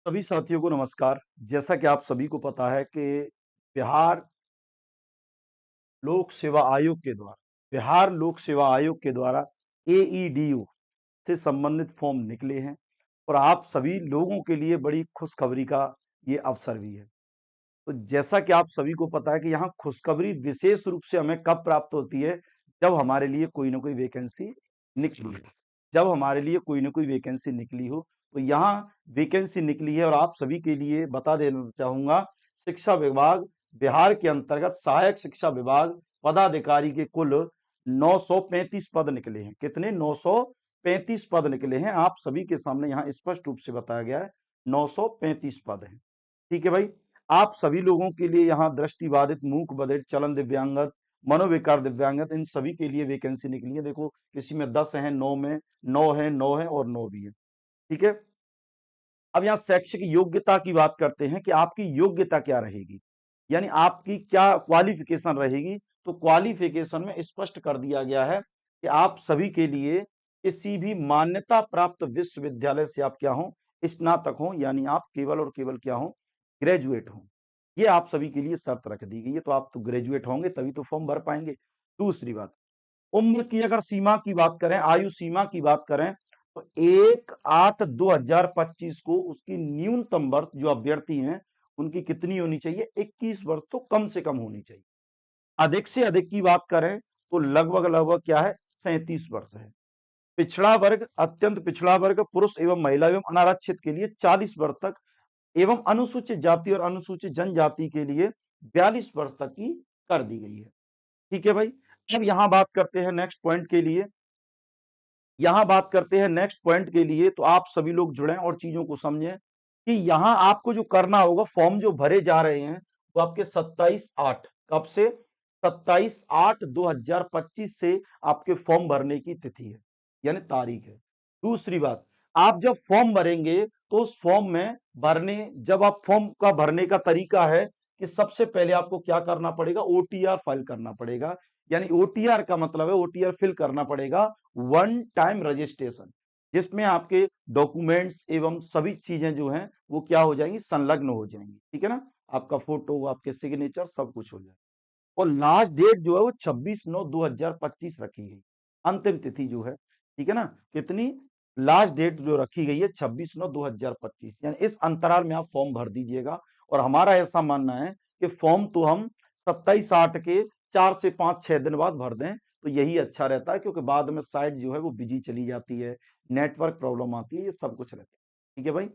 सभी साथियों को नमस्कार। जैसा कि आप सभी को पता है कि बिहार लोक सेवा आयोग के द्वारा बिहार लोक सेवा आयोग के द्वारा एईडीओ से संबंधित फॉर्म निकले हैं और आप सभी लोगों के लिए बड़ी खुशखबरी का ये अवसर भी है। तो जैसा कि आप सभी को पता है कि यहाँ खुशखबरी विशेष रूप से हमें कब प्राप्त होती है, जब हमारे लिए कोई ना कोई वैकेंसी निकली है। जब हमारे लिए कोई ना कोई वैकेंसी निकली हो, तो यहाँ वैकेंसी निकली है और आप सभी के लिए बता देना चाहूंगा, शिक्षा विभाग बिहार के अंतर्गत सहायक शिक्षा विभाग पदाधिकारी के कुल 935 पद निकले हैं। कितने? 935 पद निकले हैं। आप सभी के सामने यहाँ स्पष्ट रूप से बताया गया है 935 पद हैं। ठीक है भाई। आप सभी लोगों के लिए यहाँ दृष्टिबाधित, मूक बधिर, चलन दिव्यांगत, मनोविकार दिव्यांगत, इन सभी के लिए वैकेंसी निकली है। देखो, किसी में 10 है, 9 में 9 है, 9 है और 9 भी है। ठीक है। अब यहाँ शैक्षिक योग्यता की बात करते हैं कि आपकी योग्यता क्या रहेगी, यानी आपकी क्या क्वालिफिकेशन रहेगी। तो क्वालिफिकेशन में स्पष्ट कर दिया गया है कि आप सभी के लिए किसी भी मान्यता प्राप्त विश्वविद्यालय से आप क्या हो, स्नातक हो, यानी आप केवल और केवल क्या हो, ग्रेजुएट हो। ये आप सभी के लिए शर्त रख दी गई है। तो आप तो ग्रेजुएट होंगे तभी तो फॉर्म भर पाएंगे। दूसरी बात, उम्र की अगर सीमा की बात करें, आयु सीमा की बात करें, तो 1/8/2025 को उसकी न्यूनतम वर्ष जो अभ्यर्थी हैं उनकी कितनी होनी चाहिए? 21 वर्ष तो कम से कम होनी चाहिए। अधिक से अधिक की बात करें तो लगभग लगभग क्या है, 37 वर्ष है। पिछड़ा वर्ग, अत्यंत पिछड़ा वर्ग, पुरुष एवं महिला एवं अनारक्षित के लिए 40 वर्ष तक, एवं अनुसूचित जाति और अनुसूचित जनजाति के लिए 42 वर्ष तक की कर दी गई है। ठीक है भाई। अब यहां बात करते हैं नेक्स्ट पॉइंट के लिए। तो आप सभी लोग जुड़ें और चीजों को समझें कि यहां आपको जो करना होगा, फॉर्म जो भरे जा रहे हैं वो आपके 27/8, कब से? 27/8/2025 से आपके फॉर्म भरने की तिथि है, यानी तारीख है। दूसरी बात, आप जब फॉर्म भरेंगे तो उस फॉर्म में जब आप फॉर्म का भरने का तरीका है कि सबसे पहले आपको क्या करना पड़ेगा? ओटीआर फाइल करना पड़ेगा। यानी ओटीआर का मतलब है ओटीआर फिल करना पड़ेगा, वन टाइम रजिस्ट्रेशन, जिसमें आपके डॉक्यूमेंट्स एवं सभी चीजें जो हैं वो क्या हो जाएंगी? संलग्न हो जाएंगी। ठीक है ना? आपका फोटो, आपके सिग्नेचर, सब कुछ हो जाएगा। और लास्ट डेट जो है वो 26/9/2025 रखी गई, अंतिम तिथि जो है। ठीक है ना? कितनी? लास्ट डेट जो रखी गई है 26/9/2025, यानी इस अंतराल में आप फॉर्म भर दीजिएगा। और हमारा ऐसा मानना है कि फॉर्म तो हम 27/8 के 4 से 5-6 दिन बाद भर दें तो यही अच्छा रहता है, क्योंकि बाद में साइट जो है वो बिजी चली जाती है, नेटवर्क प्रॉब्लम आती है, ये सब कुछ रहता है। ठीक है भाई,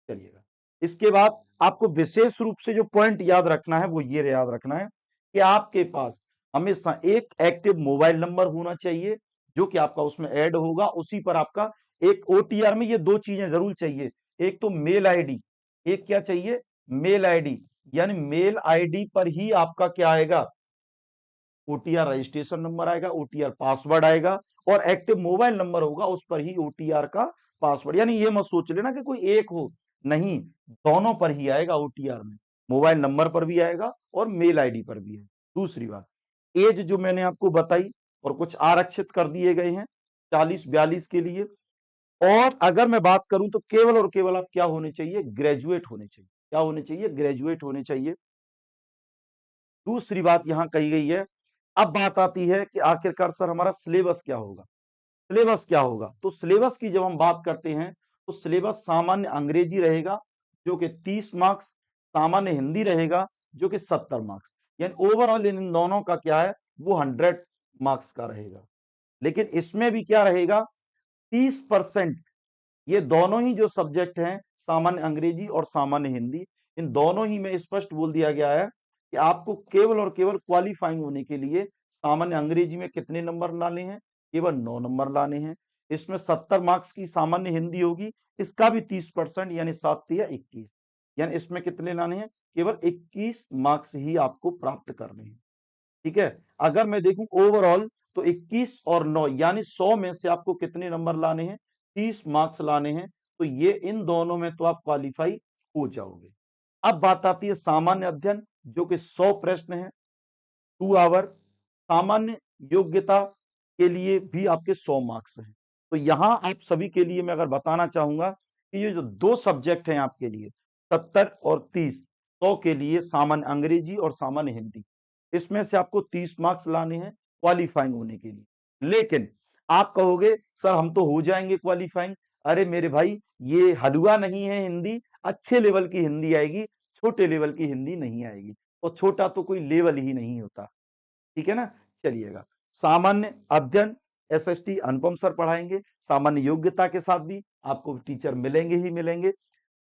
चलिएगा। इसके बाद आपको विशेष रूप से जो पॉइंट याद रखना है वो ये याद रखना है कि आपके पास हमेशा एक एक्टिव मोबाइल नंबर होना चाहिए, जो कि आपका उसमें ऐड होगा। उसी पर आपका एक ओटीआर में ये दो चीजें जरूर चाहिए, एक तो मेल आईडी, एक क्या चाहिए? Mail ID. यानी मेल आईडी पर ही आपका क्या आएगा? ओटीआर रजिस्ट्रेशन नंबर आएगा, ओटीआर पासवर्ड आएगा, और एक्टिव मोबाइल नंबर होगा उस पर ही ओटीआर का पासवर्ड। यानी ये मत सोच लेना कि कोई एक हो, नहीं, दोनों पर ही आएगा ओटीआर में, मोबाइल नंबर पर भी आएगा और मेल आईडी पर भी है। दूसरी बात, एज जो मैंने आपको बताई और कुछ आरक्षित कर दिए गए हैं 40-42 के लिए। और अगर मैं बात करूं तो केवल और केवल आप क्या होने चाहिए? ग्रेजुएट होने चाहिए। क्या होने चाहिए? ग्रेजुएट होने चाहिए। दूसरी बात यहां कही गई है। अब बात आती है कि आखिरकार सर हमारा सिलेबस क्या होगा? सिलेबस क्या होगा? तो सिलेबस की जब हम बात करते हैं तो सिलेबस सामान्य अंग्रेजी रहेगा जो कि 30 मार्क्स, सामान्य हिंदी रहेगा जो कि 70 मार्क्स, यानी ओवरऑल इन दोनों का क्या है? वो 100 मार्क्स का रहेगा। लेकिन इसमें भी क्या रहेगा? 30% ये दोनों ही जो सब्जेक्ट हैं, सामान्य अंग्रेजी और सामान्य हिंदी, इन दोनों ही में स्पष्ट बोल दिया गया है कि आपको केवल और केवल क्वालिफाइंग होने के लिए सामान्य अंग्रेजी में कितने नंबर लाने हैं? केवल 9 नंबर लाने हैं। इसमें 70 मार्क्स की सामान्य हिंदी होगी, इसका भी 30% यानी 7×3=21, यानी इसमें कितने लाने हैं? केवल 21 मार्क्स ही आपको प्राप्त करने हैं। ठीक है। अगर मैं देखूं ओवरऑल तो 21 और 9 यानी 100 में से आपको कितने नंबर लाने हैं? 30 मार्क्स लाने हैं। तो ये इन दोनों में तो आप क्वालिफाई हो जाओगे। अब बात आती है सामान्य अध्ययन, जो कि 100 प्रश्न है, 2 आवर। सामान्य योग्यता के लिए भी आपके 100 मार्क्स हैं। तो यहां आप सभी के लिए मैं अगर बताना चाहूंगा कि ये जो दो सब्जेक्ट हैं आपके लिए, 70 और 30, 100 के लिए सामान्य अंग्रेजी और सामान्य हिंदी। इसमें से आपको 30 मार्क्स लाने हैं क्वालीफाइंग होने के लिए। लेकिन आप कहोगे सर हम तो हो जाएंगे क्वालीफाइंग। अरे मेरे भाई, ये हलवा नहीं है हिंदी, अच्छे लेवल की हिंदी आएगी, छोटे लेवल की हिंदी नहीं आएगी। और छोटा तो कोई लेवल ही नहीं होता, ठीक है ना। चलिएगा, सामान्य अध्ययन एसएसटी अनुपम सर पढ़ाएंगे, सामान्य योग्यता के साथ भी आपको टीचर मिलेंगे ही मिलेंगे।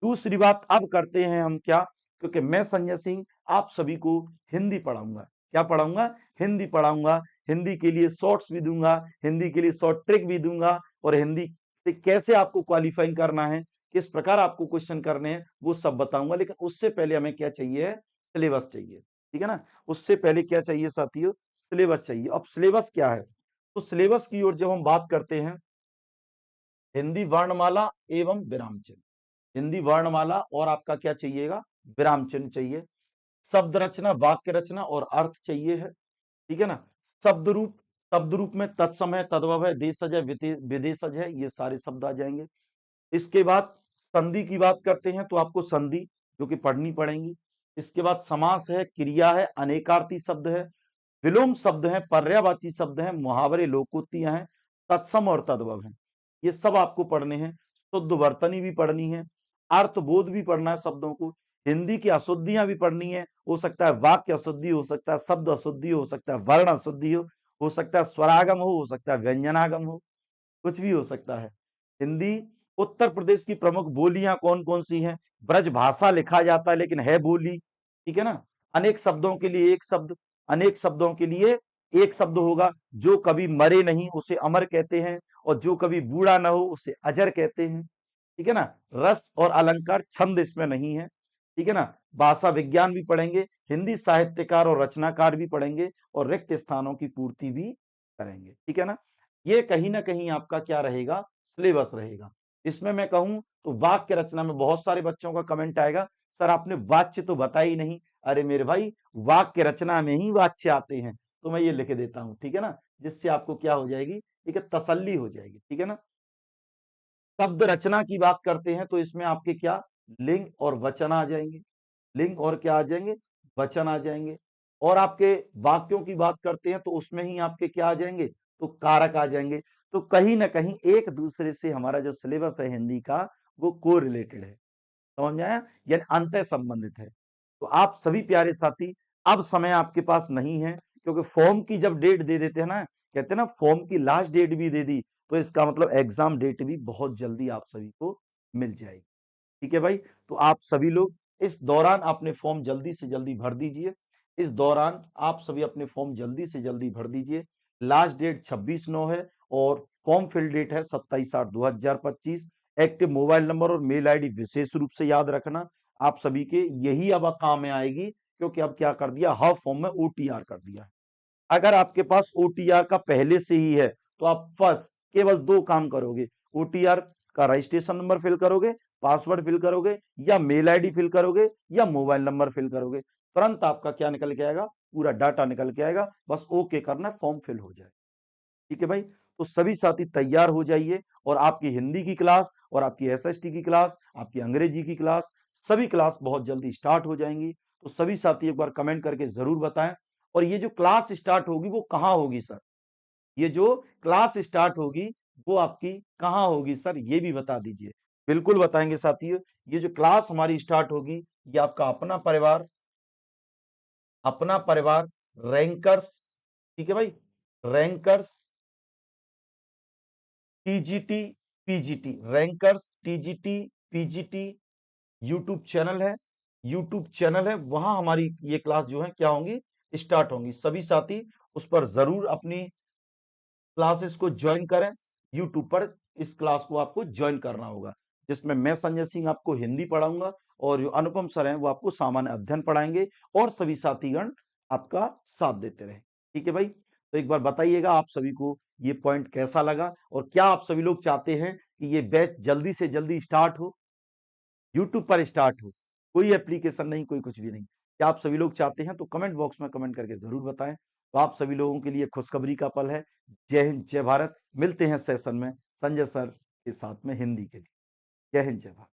दूसरी बात अब करते हैं हम क्या, क्योंकि मैं संजय सिंह आप सभी को हिंदी पढ़ाऊंगा। क्या पढ़ाऊंगा? हिंदी पढ़ाऊंगा। हिंदी के लिए शॉर्ट्स भी दूंगा, हिंदी के लिए शॉर्ट ट्रिक भी दूंगा, और हिंदी से कैसे आपको क्वालिफाइंग करना है, किस प्रकार आपको क्वेश्चन करने हैं, वो सब बताऊंगा। लेकिन उससे पहले हमें क्या चाहिए? सिलेबस चाहिए, ठीक है ना। उससे पहले क्या चाहिए साथियों? सिलेबस चाहिए। अब सिलेबस क्या है? तो सिलेबस की ओर जब हम बात करते हैं, हिंदी वर्णमाला एवं विराम चिन्ह, हिंदी वर्णमाला और आपका क्या चाहिएगा? विराम चिन्ह चाहिए। शब्द रचना, वाक्य रचना और अर्थ चाहिए है, ठीक है ना। शब्द रूप, शब्द रूप में तत्सम है, तद्भव है, देशज है, विदेशज है, ये सारे शब्द आ जाएंगे। इसके बाद संधि की बात करते हैं तो आपको संधि जो कि पढ़नी पड़ेंगी। इसके बाद समास है, क्रिया है, अनेकार्थी शब्द है, विलोम शब्द है, पर्यायवाची शब्द है, मुहावरे, लोकोक्तियां हैं, तत्सम और तद्भव है, ये सब आपको पढ़ने हैं। शुद्ध वर्तनी भी पढ़नी है, अर्थबोध भी पढ़ना है शब्दों को, हिंदी की अशुद्धियां भी पढ़नी है। हो सकता है वाक्य अशुद्धि, हो सकता है शब्द अशुद्धि, हो सकता है वर्ण अशुद्धि, हो सकता है स्वरागम हो सकता है व्यंजनागम हो, कुछ भी हो सकता है। हिंदी, उत्तर प्रदेश की प्रमुख बोलियां कौन कौन सी हैं? ब्रज भाषा लिखा जाता है लेकिन है बोली, ठीक है ना। अनेक शब्दों के लिए एक शब्द, अनेक शब्दों के लिए एक शब्द होगा। जो कभी मरे नहीं उसे अमर कहते हैं, और जो कभी बूढ़ा ना हो उसे अजर कहते हैं, ठीक है ना। रस और अलंकार, छंद इसमें नहीं है, ठीक है ना। भाषा विज्ञान भी पढ़ेंगे, हिंदी साहित्यकार और रचनाकार भी पढ़ेंगे, और रिक्त स्थानों की पूर्ति भी करेंगे, ठीक है ना। ये कहीं ना कहीं आपका क्या रहेगा? सिलेबस रहेगा। इसमें मैं कहूं तो वाक्य रचना में बहुत सारे बच्चों का कमेंट आएगा, सर आपने वाच्य तो बताया ही नहीं। अरे मेरे भाई, वाक्य रचना में ही वाच्य आते हैं, तो मैं ये लिख देता हूं, ठीक है ना, जिससे आपको क्या हो जाएगी? ठीक है, तसल्ली हो जाएगी, ठीक है ना। शब्द रचना की बात करते हैं तो इसमें आपके क्या? लिंग और वचन आ जाएंगे, लिंग और क्या आ जाएंगे? वचन आ जाएंगे। और आपके वाक्यों की बात करते हैं तो उसमें ही आपके क्या आ जाएंगे? तो कारक आ जाएंगे। तो कहीं ना कहीं एक दूसरे से हमारा जो सिलेबस है हिंदी का, वो को रिलेटेड है, समझ में आया? यानी अंतः संबंधित है। तो आप सभी प्यारे साथी, अब समय आपके पास नहीं है, क्योंकि फॉर्म की जब डेट दे देते हैं ना, कहते हैं ना फॉर्म की लास्ट डेट भी दे दी, तो इसका मतलब एग्जाम डेट भी बहुत जल्दी आप सभी को मिल जाएगी, ठीक है भाई। तो आप सभी लोग इस दौरान अपने फॉर्म जल्दी से जल्दी भर दीजिए। इस दौरान आप सभी अपने फॉर्म जल्दी से जल्दी भर दीजिए। लास्ट डेट 26/9 है, और फॉर्म फिल डेट है 27/8/2025। एक्टिव मोबाइल नंबर और मेल आईडी विशेष रूप से याद रखना, आप सभी के यही अब काम में आएगी, क्योंकि अब क्या कर दिया, हर फॉर्म में ओटीआर कर दिया है। अगर आपके पास ओटीआर का पहले से ही है तो आप फर्स्ट केवल दो काम करोगे, ओटीआर का रजिस्ट्रेशन नंबर फिल करोगे, पासवर्ड फिल करोगे, या मेल आईडी फिल करोगे, या मोबाइल नंबर फिल करोगे, तुरंत आपका क्या निकल के आएगा? पूरा डाटा निकल के आएगा। बस ओके करना, फॉर्म फिल हो जाए, ठीक है भाई। तो सभी साथी तैयार हो जाइए, और आपकी हिंदी की क्लास और आपकी एसएसटी की क्लास, आपकी अंग्रेजी की क्लास, सभी क्लास बहुत जल्दी स्टार्ट हो जाएंगी। तो सभी साथी एक बार कमेंट करके जरूर बताएं। और ये जो क्लास स्टार्ट होगी वो कहाँ होगी सर? ये जो क्लास स्टार्ट होगी वो आपकी कहाँ होगी सर, ये भी बता दीजिए। बिल्कुल बताएंगे साथियों। ये जो क्लास हमारी स्टार्ट होगी, ये आपका अपना परिवार, अपना परिवार रैंकर्स, ठीक है भाई, rankers TGT PGT, rankers TGT PGT YouTube channel है, यूट्यूब चैनल है, वहां हमारी ये क्लास जो है क्या होंगी? स्टार्ट होंगी। सभी साथी उस पर जरूर अपनी क्लासेस को ज्वाइन करें। यूट्यूब पर इस क्लास को आपको ज्वाइन करना होगा, जिसमें मैं संजय सिंह आपको हिंदी पढ़ाऊंगा, और जो अनुपम सर हैं वो आपको सामान्य अध्ययन पढ़ाएंगे, और सभी साथीगण आपका साथ देते रहे, ठीक है भाई। तो एक बार बताइएगा आप सभी को ये पॉइंट कैसा लगा, और क्या आप सभी लोग चाहते हैं कि ये बैच जल्दी से जल्दी स्टार्ट हो, यूट्यूब पर स्टार्ट हो, कोई एप्लीकेशन नहीं, कोई कुछ भी नहीं? क्या आप सभी लोग चाहते हैं? तो कमेंट बॉक्स में कमेंट करके जरूर बताएं। तो आप सभी लोगों के लिए खुशखबरी का पल है। जय हिंद, जय भारत। मिलते हैं सेशन में संजय सर के साथ में हिंदी के लिए। जय हिंद, जय भारत।